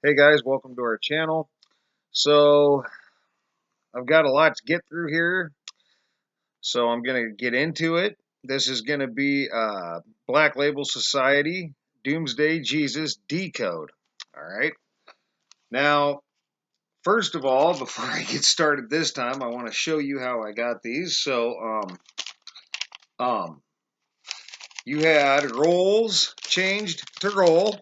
Hey guys, welcome to our channel. So I've got a lot to get through here, so I'm going to get into it. This is going to be Black Label Society, Doomsday Jesus, Decode. All right. Now, first of all, before I get started this time, I want to show you how I got these. So, you had rolls changed to roll.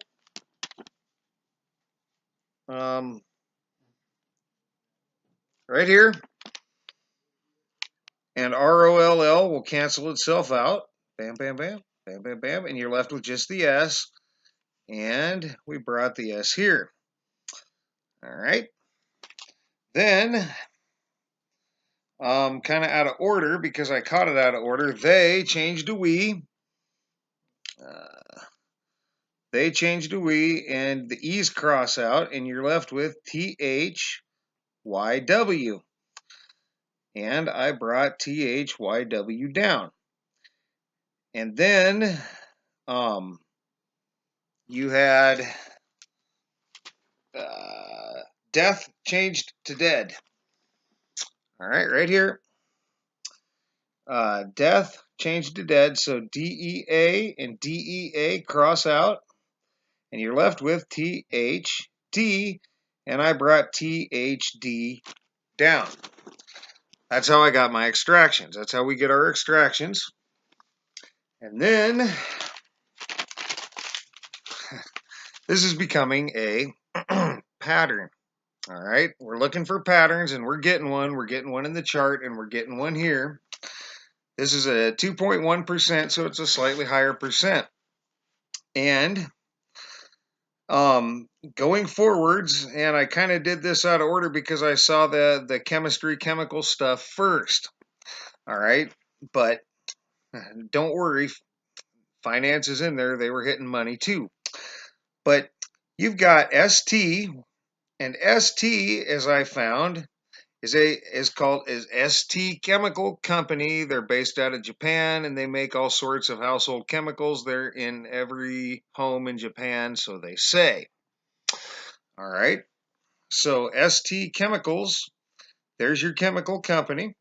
Right here. And ROLL will cancel itself out. Bam, bam, bam, bam, bam, bam. And you're left with just the S. And we brought the S here. All right. Then, kind of out of order, because I caught it out of order, they changed to we. They changed to we, and the E's cross out, and you're left with THYW. And I brought THYW down. And then, you had death changed to dead. All right, right here. Death changed to dead, so DEA and DEA cross out, and you're left with THD, and I brought THD down. That's how I got my extractions. That's how we get our extractions. And then this is becoming a pattern. All right, we're looking for patterns, and we're getting one. We're getting one in the chart, and we're getting one here. This is a 2.1%, so it's a slightly higher percent. And going forwards, and I kind of did this out of order because I saw the chemical stuff first. All right, but don't worry, finance is in there. They were hitting money too. But you've got ST, and ST, as I found, is called ST Chemical Company. They're based out of Japan, and they make all sorts of household chemicals. They're in every home in Japan, so they say. All right. So ST Chemicals, there's your chemical company.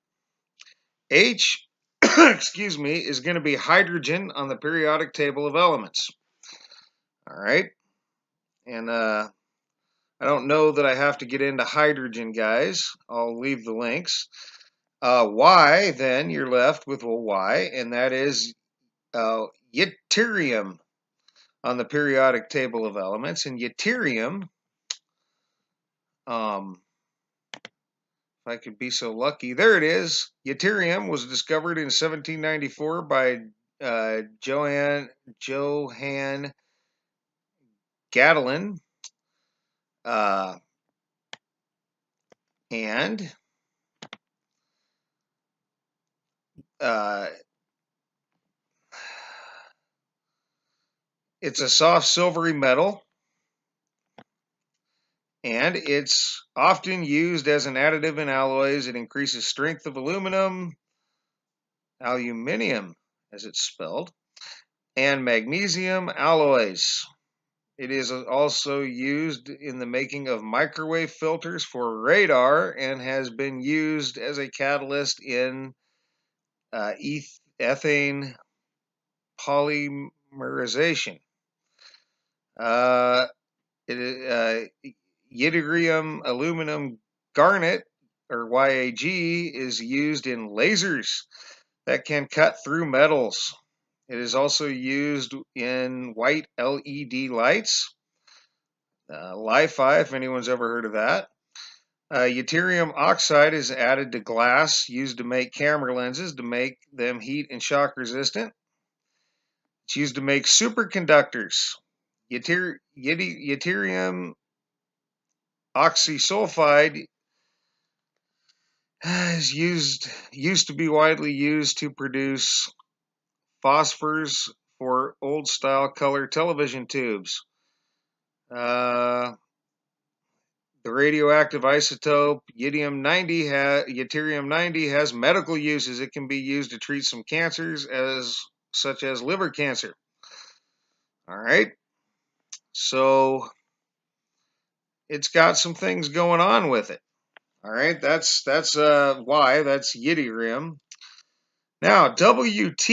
H, excuse me, is going to be hydrogen on the periodic table of elements. All right. And I don't know that I have to get into hydrogen, guys. I'll leave the links. Y, then you're left with, well, Y, and that is yttrium on the periodic table of elements. And yttrium, if I could be so lucky, there it is. Yttrium was discovered in 1794 by Johann Gadolin. And it's a soft silvery metal, and it's often used as an additive in alloys. It increases strength of aluminium as it's spelled, and magnesium alloys. It is also used in the making of microwave filters for radar, and has been used as a catalyst in ethane polymerization. Yttrium aluminum garnet, or YAG, is used in lasers that can cut through metals. It is also used in white LED lights. Li-Fi, if anyone's ever heard of that. Yttrium oxide is added to glass, used to make camera lenses to make them heat and shock resistant. It's used to make superconductors. Yttrium oxysulfide is used to be widely used to produce phosphors for old style color television tubes. The radioactive isotope yttrium-90 has medical uses. It can be used to treat some cancers, such as liver cancer. All right. So it's got some things going on with it. All right, that's why that's yttrium. Now, WT,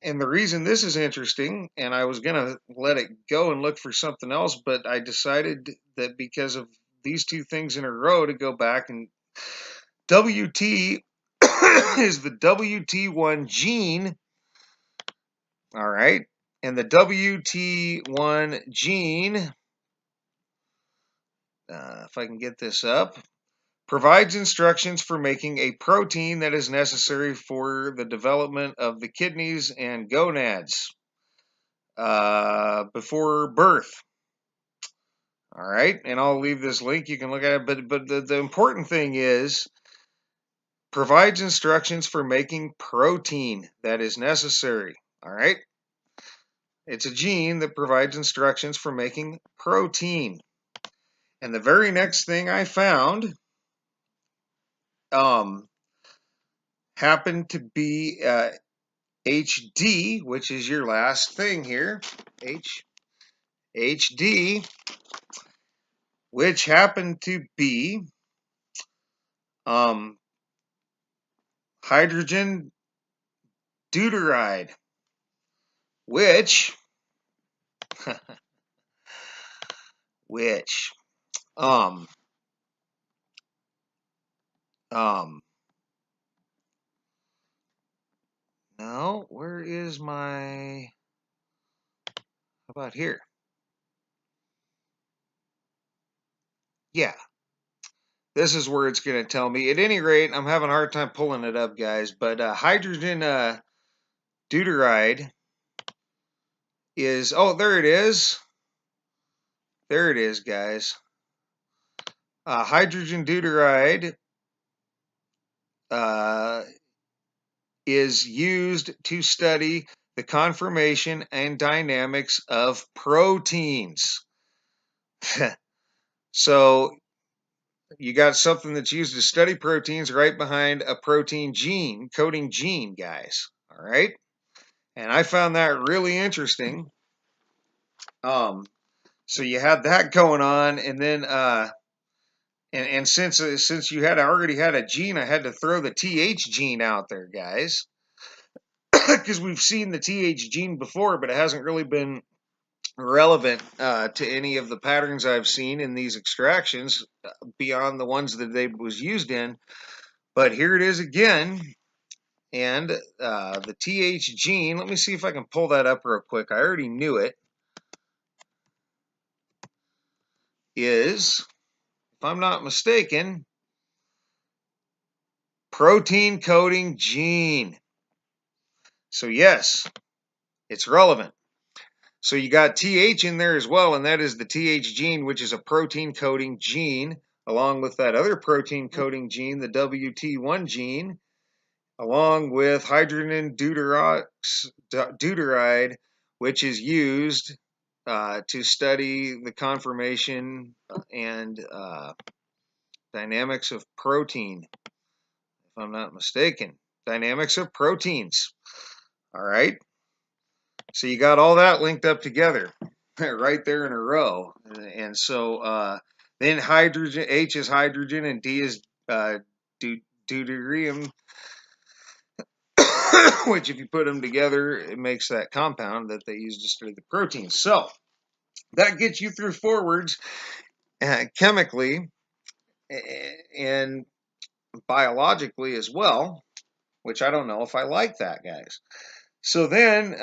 and the reason this is interesting, and I was going to let it go and look for something else, but I decided that because of these two things in a row to go back, and WT is the WT1 gene, all right, and the WT1 gene, if I can get this up, provides instructions for making a protein that is necessary for the development of the kidneys and gonads before birth. All right, and I'll leave this link. You can look at it, but the important thing is provides instructions for making protein that is necessary. All right, it's a gene that provides instructions for making protein. And the very next thing I found happened to be HD, which is your last thing here, HD, which happened to be hydrogen deuteride, which which um no, where is my, how about here? Yeah, this is where it's going to tell me. At any rate, I'm having a hard time pulling it up, guys, but hydrogen deuteride is, oh, there it is. There it is, guys. Hydrogen deuteride is used to study the conformation and dynamics of proteins. So you got something that's used to study proteins right behind a protein gene, coding gene, guys. All right. And I found that really interesting. So you had that going on, and then and since you had already had a gene, I had to throw the TH gene out there, guys, because we've seen the TH gene before, but it hasn't really been relevant to any of the patterns I've seen in these extractions beyond the ones that they was used in. But here it is again, and the TH gene. Let me see if I can pull that up real quick. I already knew it. Is, if I'm not mistaken, protein coding gene. So yes, it's relevant. So you got TH in there as well, and that is the TH gene, which is a protein coding gene, along with that other protein coding gene, the WT1 gene, along with hydrogen deuteride, which is used to study the conformation and dynamics of protein, if I'm not mistaken. Dynamics of proteins. All right. So you got all that linked up together right there in a row. And so then hydrogen, H is hydrogen and D is deuterium, which if you put them together, it makes that compound that they use to study the proteins. So that gets you through forwards chemically and biologically as well, which I don't know if I like that, guys. So then,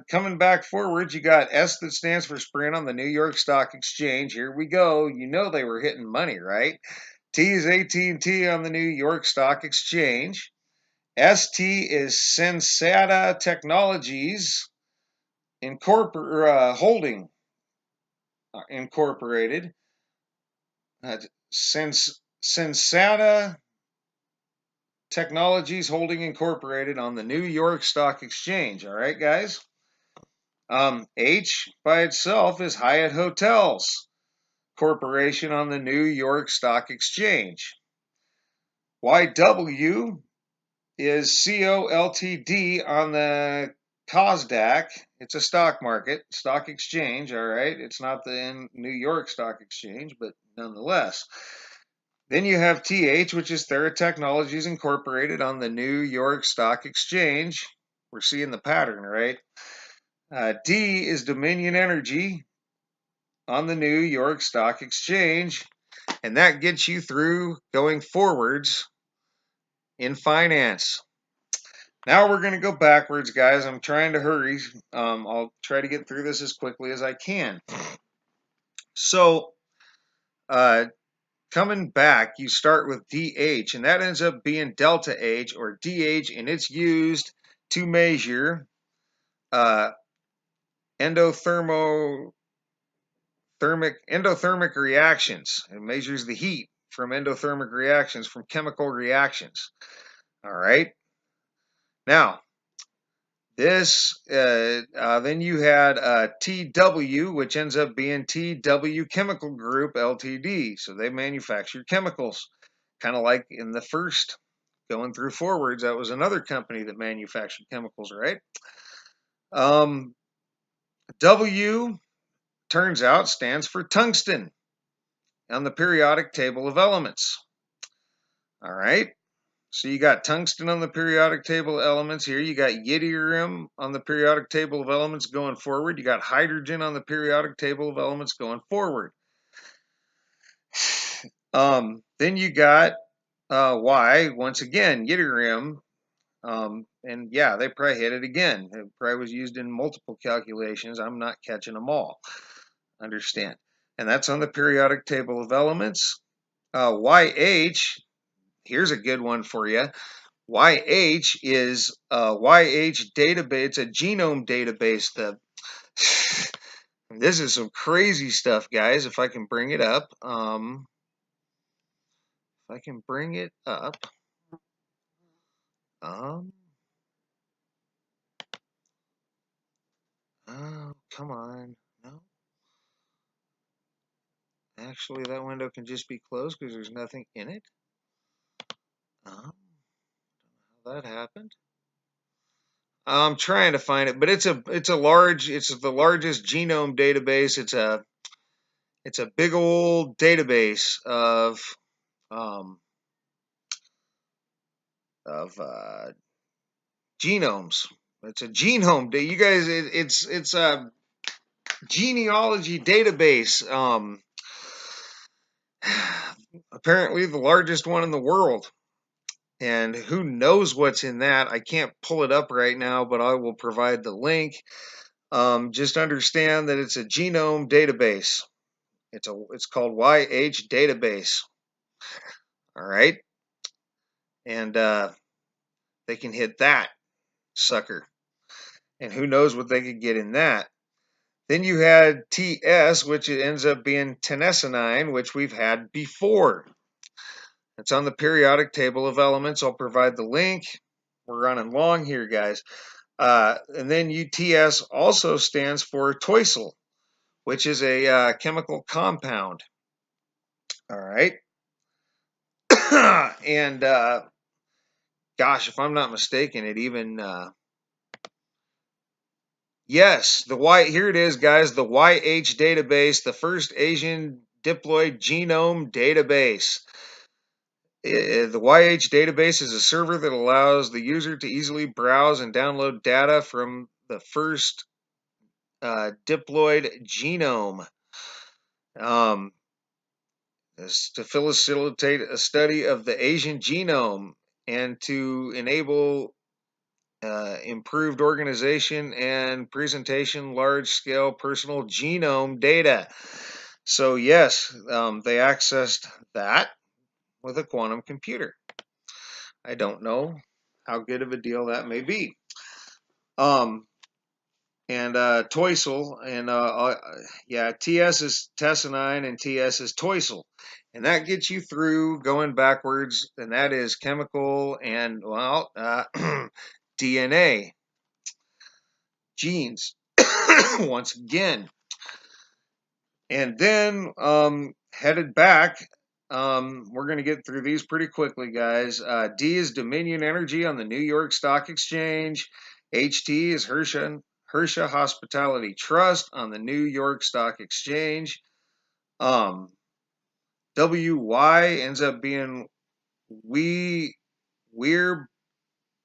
coming back forward, you got S that stands for Sprint on the New York Stock Exchange. Here we go. You know they were hitting money, right? T is AT&T on the New York Stock Exchange. ST is Sensata Technologies Holding Incorporated. Sensata Technologies Holding Incorporated on the New York Stock Exchange. All right, guys. H by itself is Hyatt Hotels Corporation on the New York Stock Exchange. YW is COLTD on the COSDAQ. It's a stock market, stock exchange, all right? It's not the New York Stock Exchange, but nonetheless. Then you have TH, which is Theratechnologies Incorporated on the New York Stock Exchange. We're seeing the pattern, right? D is Dominion Energy on the New York Stock Exchange, and that gets you through going forwards in finance. Now we're going to go backwards, guys. I'm trying to hurry. I'll try to get through this as quickly as I can. So, coming back, you start with DH, and that ends up being delta H or DH, and it's used to measure endothermic reactions. It measures the heat from endothermic reactions, from chemical reactions. All right. Now, this, then you had TW, which ends up being TW Chemical Group Ltd. So they manufacture chemicals, kind of like in the first going through forwards. That was another company that manufactured chemicals, right? W, turns out, stands for tungsten on the periodic table of elements. All right. So you got tungsten on the periodic table of elements here. You got yttrium on the periodic table of elements going forward. You got hydrogen on the periodic table of elements going forward. Then you got Y, once again, yttrium. And yeah, they probably hit it again. It probably was used in multiple calculations. I'm not catching them all. Understand. And that's on the periodic table of elements. YH, here's a good one for you. YH is YH database. It's a genome database. This is some crazy stuff, guys. If I can bring it up, oh, come on, no. Actually, that window can just be closed because there's nothing in it. How that happened. I'm trying to find it, but it's the largest genome database. It's a big old database of genomes. It's a genome. You guys, it's a genealogy database. Apparently the largest one in the world. And who knows what's in that? I can't pull it up right now, but I will provide the link. Just understand that it's a genome database. It's called YH database. All right, and they can hit that sucker, and who knows what they could get in that. Then you had TS, which ends up being tennescine, which we've had before. It's on the periodic table of elements. I'll provide the link. We're running long here, guys. And then UTS also stands for toisel, which is a chemical compound. All right. And gosh, if I'm not mistaken, it even yes, here it is, guys. The YH database, the first Asian diploid genome database. The YH database is a server that allows the user to easily browse and download data from the first diploid genome. To facilitate a study of the Asian genome and to enable improved organization and presentation large-scale personal genome data. So yes, they accessed that with a quantum computer. I don't know how good of a deal that may be. And toisel, and yeah, TS is tessinine and TS is toisel. And that gets you through going backwards, and that is chemical and, well, DNA, genes, once again. And then headed back, we're going to get through these pretty quickly, guys. D is Dominion Energy on the New York Stock Exchange. HT is Hersha Hospitality Trust on the New York Stock Exchange. WY ends up being Weir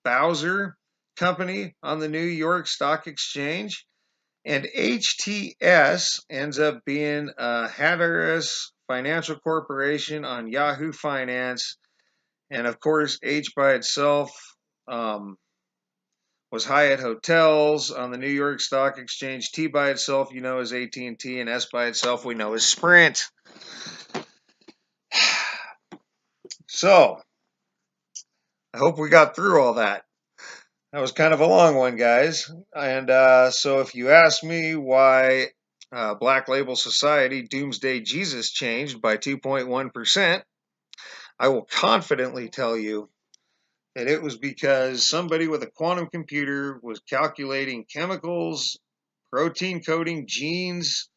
Bowser Company on the New York Stock Exchange. And HTS ends up being Hatteras Financial Corporation on Yahoo Finance. And of course, H by itself was Hyatt Hotels on the New York Stock Exchange. T by itself, you know, is AT&T, and S by itself, we know, is Sprint. So, I hope we got through all that. That was kind of a long one, guys. And so if you ask me why Black Label Society Doomsday Jesus changed by 2.1%, I will confidently tell you that it was because somebody with a quantum computer was calculating chemicals, protein coding, genes,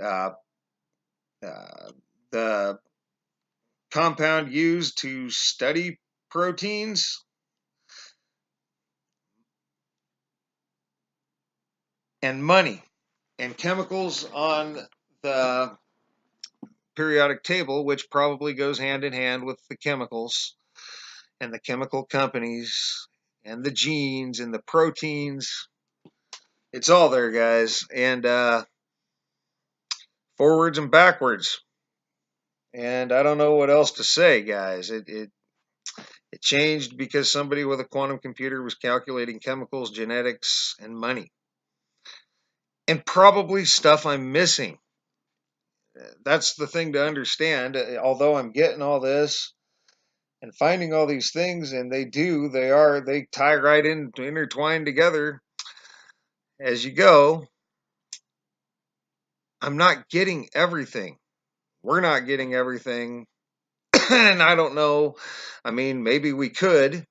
uh, the compound used to study proteins, and money, and chemicals on the periodic table, which probably goes hand in hand with the chemicals and the chemical companies and the genes and the proteins. It's all there, guys, and forwards and backwards. And I don't know what else to say, guys. It changed because somebody with a quantum computer was calculating chemicals, genetics, and money. And probably stuff I'm missing. That's the thing to understand. Although I'm getting all this and finding all these things, and they tie right in, intertwined together as you go. I'm not getting everything. We're not getting everything. And I don't know. I mean, maybe we could,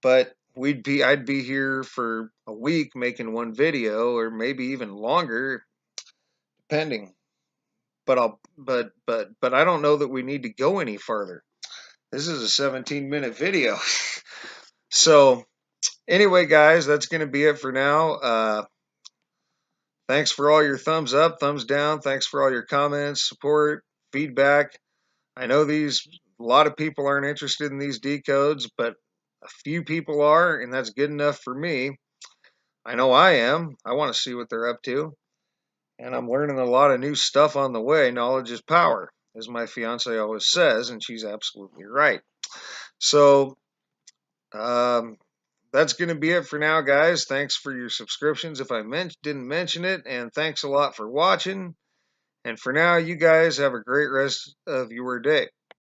but I'd be here for a week making one video, or maybe even longer, depending. But I don't know that we need to go any further. This is a 17-minute video. So anyway, guys, that's going to be it for now. Thanks for all your thumbs up, thumbs down. Thanks for all your comments, support, feedback. I know a lot of people aren't interested in these decodes, but a few people are, and that's good enough for me. I know I am. I want to see what they're up to. And I'm learning a lot of new stuff on the way. Knowledge is power, as my fiance always says, and she's absolutely right. So, that's going to be it for now, guys. Thanks for your subscriptions if I didn't mention it, and thanks a lot for watching. And for now, you guys have a great rest of your day.